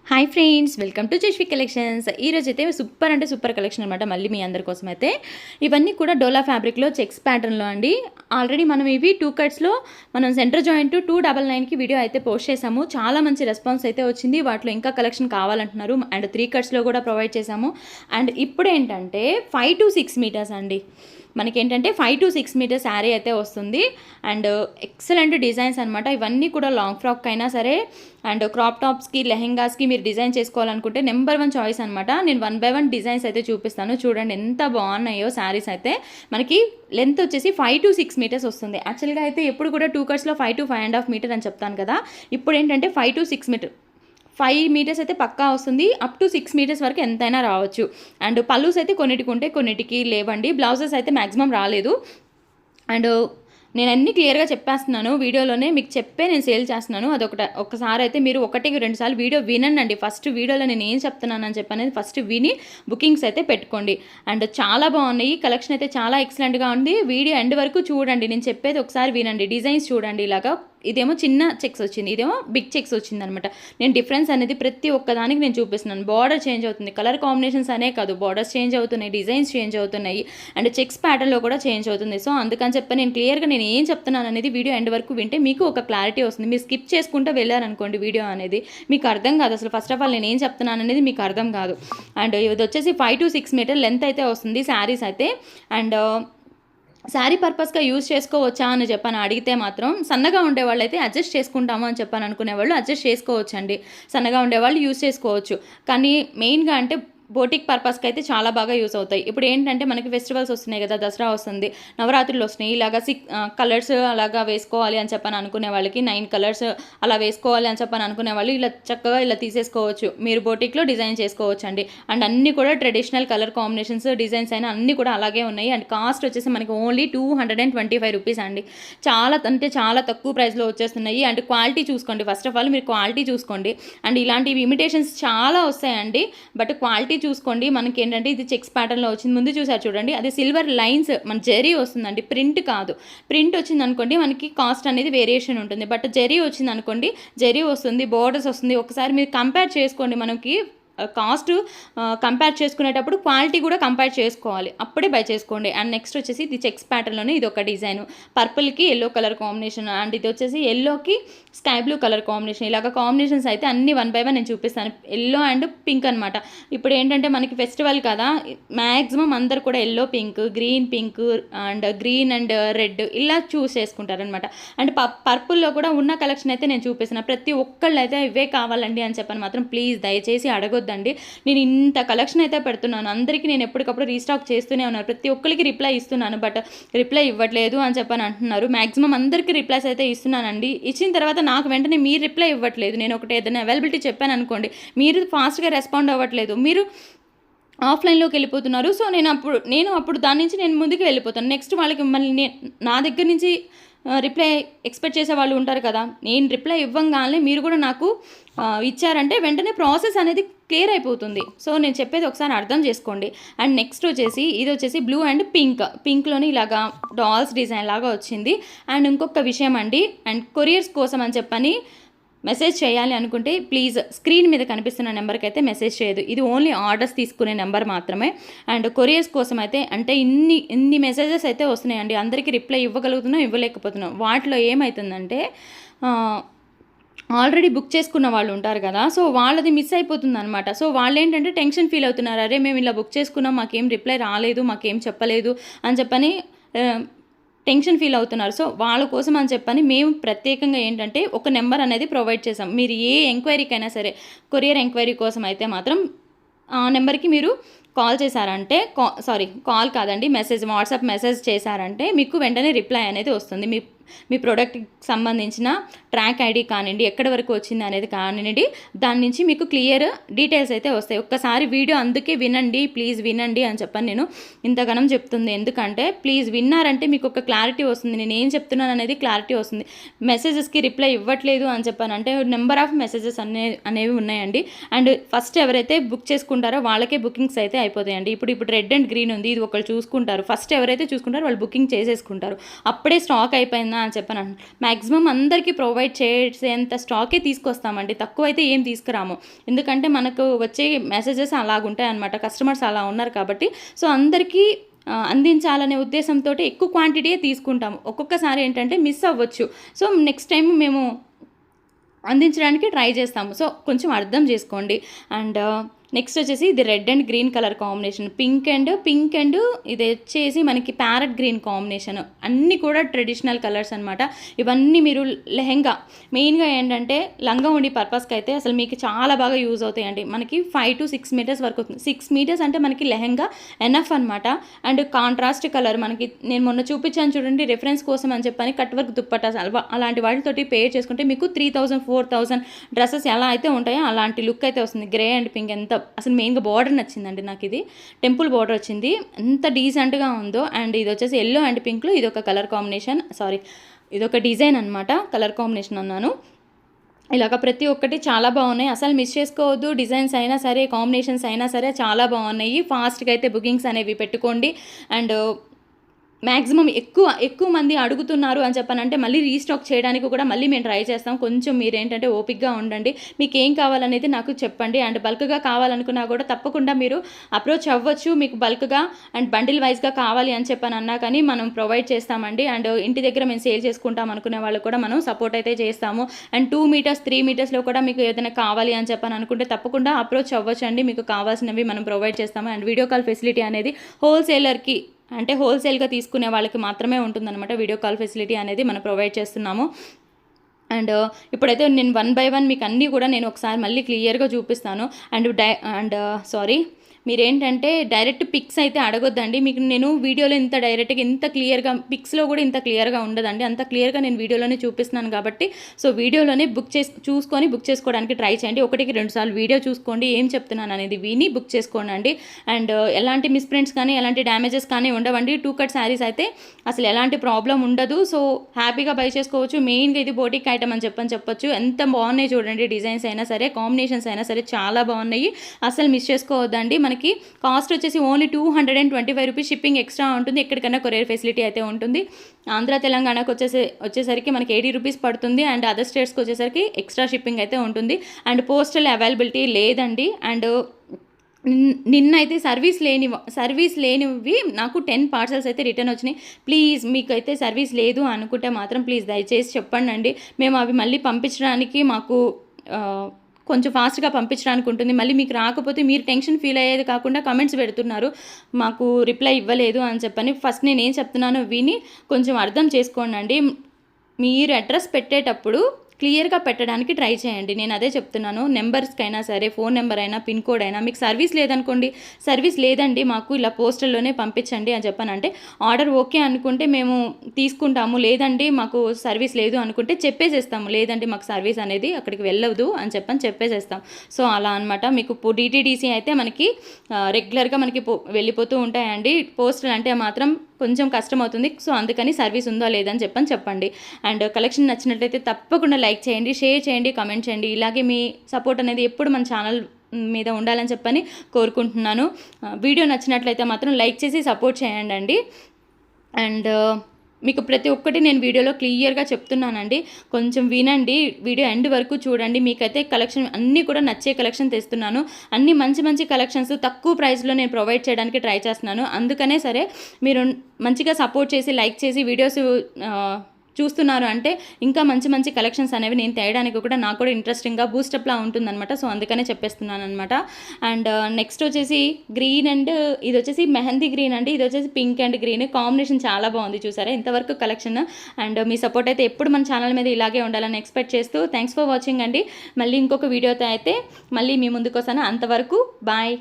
Hi friends, welcome to Jesvi collections. ఈరోజు అయితే super అంటే సూపర్ కలెక్షన్ అనమాట. మళ్ళీ మీ అందరి కోసం అయితే ఇవన్నీ కూడా డోలా ఫ్యాబ్రిక్లో చెక్స్ ప్యాటర్న్లో అండి. ఆల్రెడీ మనం ఇవి 2 కట్స్లో మనం సెంటర్ జాయింట్ 299కి వీడియో అయితే పోస్ట్ చేసాము. చాలా మంచి రెస్పాన్స్ అయితే వచ్చింది. వాటిలో ఇంకా కలెక్షన్ కావాలంటున్నారు. అండ్ 3 కట్స్లో కూడా ప్రొవైడ్ చేసాము. అండ్ ఇప్పుడు ఏంటంటే 5 to 6 మీటర్స్ అండి. మనకేంటంటే 5 to 6 మీటర్ శారీ అయితే వస్తుంది. అండ్ ఎక్సలెంట్ డిజైన్స్ అనమాట. ఇవన్నీ కూడా లాంగ్ ఫ్రాక్ అయినా సరే అండ్ క్రాప్ టాప్స్కి, లెహెంగాస్కి మీరు డిజైన్ చేసుకోవాలనుకుంటే నెంబర్ 1 చాయిస్ అనమాట. నేను 1 by 1 డిజైన్స్ అయితే చూపిస్తాను. చూడండి ఎంత బాగున్నాయో శారీస్ అయితే. మనకి లెంత్ వచ్చేసి 5 to 6 మీటర్స్ వస్తుంది. యాక్చువల్గా అయితే ఎప్పుడు కూడా 2 కట్స్లో 5 to 5.5 మీటర్ అని చెప్తాను కదా. ఇప్పుడు ఏంటంటే 5 to 6 మీటర్, 5 మీటర్స్ అయితే పక్కా వస్తుంది. అప్ టు 6 మీటర్స్ వరకు ఎంతైనా రావచ్చు. అండ్ పల్లూస్ అయితే కొన్నిటికి ఉంటే కొన్నిటికి లేవండి. బ్లౌజెస్ అయితే మ్యాక్సిమం రాలేదు. అండ్ నేను అన్నీ క్లియర్గా చెప్పేస్తున్నాను వీడియోలోనే, మీకు చెప్పే నేను సేల్ చేస్తున్నాను. ఒక్కసారి అయితే మీరు 1-2 సార్లు వీడియో వినండి. ఫస్ట్ వీడియోలో నేను ఏం చెప్తున్నానని చెప్పనేది ఫస్ట్ విని బుకింగ్స్ అయితే పెట్టుకోండి. అండ్ చాలా బాగున్నాయి. కలెక్షన్ అయితే చాలా ఎక్సలెంట్గా ఉంది. వీడియో ఎండ్ వరకు చూడండి. నేను చెప్పేది ఒకసారి వినండి. డిజైన్స్ చూడండి. ఇలాగా ఇదేమో చిన్న చెక్స్ వచ్చింది, ఇదేమో బిగ్ చెక్స్ వచ్చింది అనమాట. నేను డిఫరెన్స్ అనేది ప్రతి ఒక్కదానికి నేను చూపిస్తున్నాను. బార్డర్ చేంజ్ అవుతుంది, కలర్ కాంబినేషన్స్ అనే కాదు, బార్డర్స్ చేంజ్ అవుతున్నాయి, డిజైన్స్ చేంజ్ అవుతున్నాయి, అండ్ చెక్స్ ప్యాటర్న్లో కూడా చేంజ్ అవుతుంది. సో అందుకని చెప్పి నేను క్లియర్గా నేను ఏం చెప్తున్నాను అనేది వీడియో ఎండ్ వరకు వింటే మీకు ఒక క్లారిటీ వస్తుంది. మీరు స్కిప్ చేసుకుంటూ వెళ్ళారనుకోండి వీడియో అనేది మీకు అర్థం కాదు. అసలు ఫస్ట్ ఆఫ్ ఆల్ నేను ఏం చెప్తున్నాను అనేది మీకు అర్థం కాదు. అండ్ ఇది వచ్చేసి 5 to 6 మీటర్ లెంత్ అయితే వస్తుంది శారీస్ అయితే. అండ్ శారీ పర్పస్గా యూజ్ చేసుకోవచ్చా అని చెప్పని అడిగితే మాత్రం సన్నగా ఉండేవాళ్ళు అయితే అడ్జస్ట్ చేసుకుంటాము అని చెప్పని అనుకునేవాళ్ళు అడ్జస్ట్ చేసుకోవచ్చండి. సన్నగా ఉండేవాళ్ళు యూజ్ చేసుకోవచ్చు. కానీ మెయిన్గా అంటే బోటిక్ పర్పస్కి అయితే చాలా బాగా యూస్ అవుతాయి. ఇప్పుడు ఏంటంటే మనకి ఫెస్టివల్స్ వస్తున్నాయి కదా, దసరా వస్తుంది, నవరాత్రులు వస్తున్నాయి. ఇలాగా 6 కలర్స్ అలాగా వేసుకోవాలి అని చెప్పని అనుకునే వాళ్ళకి, 9 కలర్స్ అలా వేసుకోవాలి అని చెప్పని అనుకునే వాళ్ళు ఇలా చక్కగా ఇలా తీసేసుకోవచ్చు. మీరు బోటిక్లో డిజైన్ చేసుకోవచ్చు అండి. అండ్ అన్నీ కూడా ట్రెడిషనల్ కలర్ కాంబినేషన్స్, డిజైన్స్ అయినా అన్నీ కూడా అలాగే ఉన్నాయి. అండ్ కాస్ట్ వచ్చేసి మనకి ఓన్లీ 225 రూపీస్ అండి. చాలా అంటే చాలా తక్కువ ప్రైస్లో వచ్చేస్తున్నాయి. అండ్ క్వాలిటీ చూసుకోండి. ఫస్ట్ ఆఫ్ ఆల్ మీరు క్వాలిటీ చూసుకోండి. అండ్ ఇలాంటివి ఇమిటేషన్స్ చాలా వస్తాయండి. బట్ క్వాలిటీ చూసుకోండి. మనకి ఏంటంటే ఇది చెక్స్ ప్యాటర్న్లో వచ్చింది. ముందు చూసారు చూడండి, అది సిల్వర్ లైన్స్ మన జెరీ వస్తుందండి, ప్రింట్ కాదు. ప్రింట్ వచ్చింది అనుకోండి మనకి కాస్ట్ అనేది వేరియేషన్ ఉంటుంది. బట్ జెరీ వచ్చింది అనుకోండి, జెరీ వస్తుంది, బోర్డర్స్ వస్తుంది. ఒకసారి మీరు కంపేర్ చేసుకోండి. మనకి కాస్ట్ కంపేర్ చేసుకునేటప్పుడు క్వాలిటీ కూడా కంపేర్ చేసుకోవాలి, అప్పుడే బై చేసుకోండి. అండ్ నెక్స్ట్ వచ్చేసి ఇది చెక్స్ ప్యాటర్న్లోనే ఇది ఒక డిజైన్, పర్పుల్కి ఎల్లో కలర్ కాంబినేషన్, అండ్ ఇది వచ్చేసి ఎల్లోకి స్కై బ్లూ కలర్ కాంబినేషన్. ఇలాగ కాంబినేషన్స్ అయితే అన్ని 1 by 1 నేను చూపిస్తాను. ఎల్లో అండ్ పింక్ అనమాట. ఇప్పుడు ఏంటంటే మనకి ఫెస్టివల్ కదా, మ్యాక్సిమం అందరు కూడా yellow pink, green pink and green and red ఇలా చూస్ చేసుకుంటారనమాట. అండ్ పర్పుల్లో కూడా ఉన్న కలెక్షన్ అయితే నేను చూపిస్తున్నాను. ప్రతి ఒక్కళ్ళు అయితే ఇవే కావాలండి అని చెప్పని మాత్రం ప్లీజ్ దయచేసి అడగొద్దండి. నేను ఇంత కలెక్షన్ అయితే పెడుతున్నాను. అందరికీ నేను ఎప్పటికప్పుడు రీస్టాక్ చేస్తూనే ఉన్నాను. ప్రతి ఒక్కరికి రిప్లై ఇస్తున్నాను. బట్ రిప్లై ఇవ్వట్లేదు అని చెప్పని అంటున్నారు. మ్యాక్సిమం అందరికీ రిప్లైస్ అయితే ఇస్తున్నానండి. ఇచ్చిన తర్వాత నాకు వెంటనే మీరు రిప్లై ఇవ్వట్లేదు. నేను ఒకటి ఏదైనా అవైలబిలిటీ చెప్పాను అనుకోండి, మీరు ఫాస్ట్గా రెస్పాండ్ అవ్వట్లేదు, మీరు ఆఫ్లైన్లోకి వెళ్ళిపోతున్నారు. సో నేను అప్పుడు దాని నుంచి నేను ముందుకు వెళ్ళిపోతాను. నెక్స్ట్ వాళ్ళకి మళ్ళీ నా దగ్గర నుంచి రిప్లై ఎక్స్పెక్ట్ చేసే వాళ్ళు ఉంటారు కదా. నేను రిప్లై ఇవ్వగానే మీరు కూడా నాకు ఇచ్చారంటే వెంటనే ప్రాసెస్ అనేది క్లియర్ అయిపోతుంది. సో నేను చెప్పేది ఒకసారి అర్థం చేసుకోండి. అండ్ నెక్స్ట్ వచ్చేసి ఇది వచ్చేసి బ్లూ అండ్ పింక్లోని ఇలాగా డాల్స్ డిజైన్ లాగా వచ్చింది. అండ్ ఇంకొక విషయం అండి, అండ్ కొరియర్స్ కోసం అని చెప్పని మెసేజ్ చేయాలి అనుకుంటే ప్లీజ్ స్క్రీన్ మీద కనిపిస్తున్న నెంబర్కి అయితే మెసేజ్ చేయదు. ఇది ఓన్లీ ఆర్డర్స్ తీసుకునే నెంబర్ మాత్రమే. అండ్ కొరియర్స్ కోసం అయితే అంటే ఇన్ని మెసేజెస్ అయితే వస్తున్నాయండి. అందరికీ రిప్లై ఇవ్వగలుగుతున్నాం, ఇవ్వలేకపోతున్నాం. వాటిలో ఏమవుతుందంటే ఆల్రెడీ బుక్ చేసుకున్న వాళ్ళు ఉంటారు కదా, సో వాళ్ళది మిస్ అయిపోతుంది అనమాట. సో వాళ్ళు ఏంటంటే టెన్షన్ ఫీల్ అవుతున్నారు. అరే మేము ఇలా బుక్ చేసుకున్నాం, మాకేం రిప్లై రాలేదు, మాకేం చెప్పలేదు అని చెప్పని టెన్షన్ ఫీల్ అవుతున్నారు. సో వాళ్ళ కోసం అని చెప్పని మేము ప్రత్యేకంగా ఏంటంటే ఒక నెంబర్ అనేది ప్రొవైడ్ చేసాం. మీరు ఏ ఎంక్వైరీకైనా సరే, కొరియర్ ఎంక్వైరీ కోసం అయితే మాత్రం ఆ నెంబర్కి మీరు కాల్ చేశారంటే, కాల్ కాదండి, వాట్సాప్ మెసేజ్ చేశారంటే మీకు వెంటనే రిప్లై అనేది వస్తుంది. మీ ప్రోడక్ట్కి సంబంధించిన ట్రాక్ ఐడి కానివ్వండి, ఎక్కడి వరకు వచ్చింది అనేది కానివ్వండి, దాని నుంచి మీకు క్లియర్ డీటెయిల్స్ అయితే వస్తాయి. ఒక్కసారి వీడియో అందుకే వినండి, ప్లీజ్ వినండి అని చెప్పని నేను ఇంతగానం చెప్తుంది. ఎందుకంటే ప్లీజ్ విన్నారంటే మీకు ఒక క్లారిటీ వస్తుంది. నేను ఏం చెప్తున్నాను అనేది క్లారిటీ వస్తుంది. మెసేజెస్కి రిప్లై ఇవ్వట్లేదు అని చెప్పని అంటే నెంబర్ ఆఫ్ మెసేజెస్ అనేవి ఉన్నాయండి. అండ్ ఫస్ట్ ఎవరైతే బుక్ చేసుకుంటారో వాళ్ళకే బుకింగ్స్ అయితే అయిపోతాయండి. ఇప్పుడు రెడ్ అండ్ గ్రీన్ ఉంది, ఇది ఒకళ్ళు చూసుకుంటారు. ఫస్ట్ ఎవరైతే చూసుకుంటారో వాళ్ళు బుకింగ్ చేసేసుకుంటారు. అప్పుడే స్టాక్ అయిపోయింది ఇస్తున్నా అని చెప్పని మ్యాక్సిమం అందరికీ ప్రొవైడ్ చేసేంత స్టాకే తీసుకొస్తామండి, తక్కువ అయితే ఏం తీసుకురాము. ఎందుకంటే మనకు వచ్చే మెసేజెస్ అలాగుంటాయి అనమాట, కస్టమర్స్ అలా ఉన్నారు కాబట్టి. సో అందరికీ అందించాలనే ఉద్దేశంతో ఎక్కువ క్వాంటిటీయే తీసుకుంటాము. ఒక్కొక్కసారి ఏంటంటే మిస్ అవ్వచ్చు. సో నెక్స్ట్ టైం మేము అందించడానికి ట్రై చేస్తాము. సో కొంచెం అర్థం చేసుకోండి. అండ్ నెక్స్ట్ వచ్చేసి ఇది red and green colour combination, pink and ఇది వచ్చేసి మనకి ప్యారెట్ గ్రీన్ కాంబినేషన్, అన్నీ కూడా ట్రెడిషనల్ కలర్స్ అనమాట. ఇవన్నీ మీరు లెహెంగా మెయిన్గా ఏంటంటే లంగా ఉండి పర్పస్కి అయితే అసలు మీకు చాలా బాగా యూజ్ అవుతాయండి. మనకి 5 to 6 మీటర్స్ వరకు అవుతుంది. 6 మీటర్స్ అంటే మనకి లెహెంగా ఎనఫ్ అనమాట. అండ్ కాంట్రాస్ట్ కలర్ మనకి నేను మొన్న చూపించాను చూడండి, రెఫరెన్స్ కోసం అని చెప్పని కట్ వర్క్ దుప్పట్టా అలాంటి వాటితోటి పేర్ చేసుకుంటే మీకు 3000 4000 డ్రెస్సెస్ ఎలా అయితే ఉంటాయో అలాంటి లుక్ అయితే వస్తుంది. గ్రే అండ్ పింక్ ఎంత అసలు మెయిన్గా బార్డర్ నచ్చిందండి నాకు, ఇది టెంపుల్ బార్డర్ వచ్చింది, ఎంత డీసెంట్గా ఉందో. అండ్ ఇది వచ్చేసి ఎల్లో అండ్ పింక్లో ఇది ఒక కలర్ కాంబినేషన్, ఇదొక డిజైన్ అనమాట, కలర్ కాంబినేషన్ అన్నాను. ఇలాగ ప్రతి ఒక్కటి చాలా బాగున్నాయి, అసలు మిస్ చేసుకోవద్దు. డిజైన్స్ అయినా సరే, కాంబినేషన్స్ అయినా సరే చాలా బాగున్నాయి. ఫాస్ట్గా అయితే బుకింగ్స్ అనేవి పెట్టుకోండి. అండ్ మ్యాక్సిమం ఎక్కువ మంది అడుగుతున్నారు అని చెప్పనంటే మళ్ళీ రీస్టాక్ చేయడానికి కూడా మళ్ళీ మేము ట్రై చేస్తాం. కొంచెం మీరు ఏంటంటే ఓపిక్గా ఉండండి. మీకు ఏం కావాలనేది నాకు చెప్పండి. అండ్ బల్క్గా కావాలనుకున్నా కూడా తప్పకుండా మీరు అప్రోచ్ అవ్వచ్చు. మీకు బల్క్గా అండ్ బండిల్ వైజ్గా కావాలి అని చెప్పని అన్నా కానీ మనం ప్రొవైడ్ చేస్తామండి. అండ్ ఇంటి దగ్గర మేము సేల్ చేసుకుంటాం అనుకునే వాళ్ళు కూడా మనం సపోర్ట్ అయితే చేస్తాము. అండ్ 2 మీటర్స్ 3 మీటర్స్లో కూడా మీకు ఏదైనా కావాలి అని చెప్పని అనుకుంటే తప్పకుండా అప్రోచ్ అవ్వచ్చు అండి. మీకు కావాల్సినవి మనం ప్రొవైడ్ చేస్తాము. అండ్ వీడియో కాల్ ఫెసిలిటీ అనేది హోల్సేలర్కి అంటే హోల్సేల్గా తీసుకునే వాళ్ళకి మాత్రమే ఉంటుందన్నమాట. వీడియో కాల్ ఫెసిలిటీ అనేది మనం ప్రొవైడ్ చేస్తున్నాము. అండ్ ఇప్పుడైతే నేను 1 by 1 మీకు అన్నీ కూడా నేను ఒకసారి మళ్ళీ క్లియర్గా చూపిస్తాను. అండ్ మీరేంటంటే డైరెక్ట్ పిక్స్ అయితే అడగొద్దండి. మీకు నేను వీడియోలో ఇంత డైరెక్ట్గా ఇంత క్లియర్గా, పిక్స్లో కూడా ఇంత క్లియర్గా ఉండదండి. అంత క్లియర్గా నేను వీడియోలోనే చూపిస్తున్నాను కాబట్టి సో వీడియోలోనే చూసుకొని బుక్ చేసుకోవడానికి ట్రై చేయండి. 1-2 సార్లు వీడియో చూసుకోండి, ఏం చెప్తున్నాను అనేది విని బుక్ చేసుకోండి. అండ్ ఎలాంటి మిస్ప్రింట్స్ కానీ ఎలాంటి డ్యామేజెస్ కానీ ఉండవండి. 2 కట్ శారీస్ అయితే అసలు ఎలాంటి ప్రాబ్లం ఉండదు. సో హ్యాపీగా బై చేసుకోవచ్చు. మెయిన్గా ఇది బోటిక్ ఐటమ్ అని చెప్పొచ్చు. ఎంత బాగున్నాయి చూడండి, డిజైన్స్ అయినా సరే, కాంబినేషన్స్ అయినా సరే చాలా బాగున్నాయి. అసలు మిస్ చేసుకోవద్దండి. మనకి కాస్ట్ వచ్చేసి ఓన్లీ 225 రూపీస్, షిప్పింగ్ ఎక్స్ట్రా ఉంటుంది. ఎక్కడికైనా కొరియర్ ఫెసిలిటీ అయితే ఉంటుంది. ఆంధ్ర తెలంగాణకు వచ్చేసరికి మనకి 80 రూపీస్ పడుతుంది. అండ్ అదర్ స్టేట్స్కి వచ్చేసరికి ఎక్స్ట్రా షిప్పింగ్ అయితే ఉంటుంది. అండ్ పోస్టల్ అవైలబిలిటీ లేదండి. అండ్ నిన్నైతే సర్వీస్ లేనివి నాకు 10 పార్సల్స్ అయితే రిటర్న్ వచ్చినాయి. ప్లీజ్ మీకు అయితే సర్వీస్ లేదు అనుకుంటే మాత్రం ప్లీజ్ దయచేసి చెప్పండి. మేము అవి మళ్ళీ పంపించడానికి మాకు కొంచెం ఫాస్ట్గా పంపించడానికి ఉంటుంది. మళ్ళీ మీకు రాకపోతే మీరు టెన్షన్ ఫీల్ అయ్యేది కాకుండా కమెంట్స్ పెడుతున్నారు మాకు రిప్లై ఇవ్వలేదు అని చెప్పని. ఫస్ట్ నేను ఏం చెప్తున్నానో విని కొంచెం అర్థం చేసుకోండి. మీరు అడ్రస్ పెట్టేటప్పుడు క్లియర్గా పెట్టడానికి ట్రై చేయండి. నేను అదే చెప్తున్నాను. నెంబర్స్కైనా సరే, ఫోన్ నెంబర్ అయినా, పిన్ కోడ్ అయినా, మీకు సర్వీస్ లేదనుకోండి, సర్వీస్ లేదండి మాకు ఇలా పోస్టల్లోనే పంపించండి అని చెప్పానంటే ఆర్డర్ ఓకే అనుకుంటే మేము తీసుకుంటాము. లేదండి మాకు సర్వీస్ లేదు అనుకుంటే చెప్పేసేస్తాము. లేదండి మాకు సర్వీస్ అనేది అక్కడికి వెళ్ళదు అని చెప్పేసేస్తాం. సో అలా అనమాట. మీకు డిటీడీసీ అయితే మనకి రెగ్యులర్గా మనకి వెళ్ళిపోతూ ఉంటాయండి. పోస్టల్ అంటే మాత్రం కొంచెం కష్టం అవుతుంది. సో అందుకని సర్వీస్ ఉందో లేదని చెప్పండి. అండ్ కలెక్షన్ నచ్చినట్లయితే తప్పకుండా లైక్ చేయండి, షేర్ చేయండి, కామెంట్ చేయండి. ఇలాగే మీ సపోర్ట్ అనేది ఎప్పుడు మన ఛానల్ మీద ఉండాలని చెప్పని కోరుకుంటున్నాను. వీడియో నచ్చినట్లయితే మాత్రం లైక్ చేసి సపోర్ట్ చేయండి. అండ్ మీకు ప్రతి ఒక్కటి నేను వీడియోలో క్లియర్గా చెప్తున్నానండి. కొంచెం వినండి, వీడియో ఎండ్ వరకు చూడండి. మీకైతే కలెక్షన్ అన్నీ కూడా నచ్చే కలెక్షన్ తెస్తున్నాను. అన్ని మంచి కలెక్షన్స్ తక్కువ ప్రైస్లో నేను ప్రొవైడ్ చేయడానికి ట్రై చేస్తున్నాను. అందుకనే సరే మీరు మంచిగా సపోర్ట్ చేసి లైక్ చేసి వీడియోస్ చూస్తున్నారు అంటే ఇంకా మంచి కలెక్షన్స్ అనేవి నేను తేయడానికి కూడా నాకు కూడా ఇంట్రెస్టింగ్గా బూస్టప్లా ఉంటుందన్నమాట. సో అందుకనే చెప్పేస్తున్నాను అనమాట. అండ్ నెక్స్ట్ వచ్చేసి గ్రీన్ అండ్ ఇది వచ్చేసి మెహందీ గ్రీన్ అండి. ఇది వచ్చేసి పింక్ అండ్ గ్రీన్ కాంబినేషన్ చాలా బాగుంది చూసారా ఇంతవరకు కలెక్షన్. అండ్ మీ సపోర్ట్ అయితే ఎప్పుడు మన ఛానల్ మీద ఇలాగే ఉండాలని ఎక్స్పెక్ట్ చేస్తూ థ్యాంక్స్ ఫర్ వాచింగ్ అండి. మళ్ళీ ఇంకొక వీడియోతో అయితే మళ్ళీ మీ ముందుకు వస్తాను. అంతవరకు బాయ్.